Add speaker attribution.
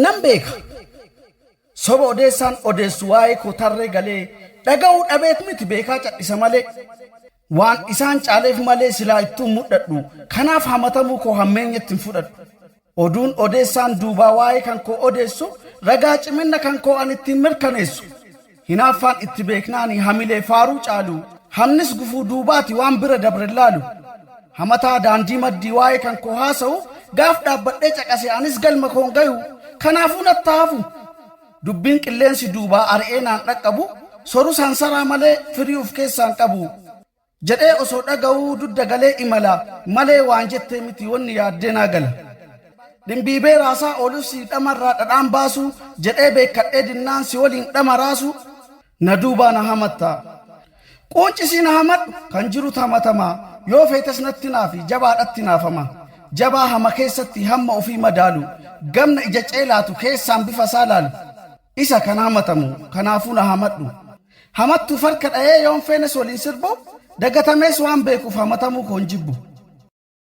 Speaker 1: nan beeka soba odeessaan odeessu waa'ee koo tarree galee dhaga'uu dhabeet miti beekaa cadhisa malee waan isaan caaleef malee silaa ittuu mudhadhu kanaaf hamatamuu koo hammeenyatti hin fudhadhu oduun odeessaan duubaa waa'ee kan koo odeessu ragaa ciminna kan koo an ittiin mirkaneessu hinaaffaan itti beeknaanii hamilee faaruu caalu hamnis gufuu duubaati waan bira dabre laalu hamataa daandii maddii waa'ee kan koo haasa'u gaaf dhaabbadhee caqase anis galma koon gayu kanaafuu nattaafu dubbiin qilleensi duubaa ari'ee naan dhaqqabu soru sansaraa malee firii of keessaan qabu jedhee osoo dhaga'uu dudda galee imala malee waan jettee miti wanni yaaddee naa gala dhimbiibee raasaa oolus si dhamarraa dhadhaan baasu jedhee beekadhee dinnaan si waliin dhamaraasu na duubaa na hamatta quuncisi na hamadhu kan jirutu hamatamaa yoo feetes natti naafi jabaadhatti naafama jabaa hama keessatti hamma ofii madaalu gamna ija ceelaatu keessaan bifa isaa laalu isa kan hamatamu kanaafuu na hamadhu hamattuu farka dha'ee yoon feenes waliin sirbu dagatamees waan beekuuf hamatamuu koon jibbu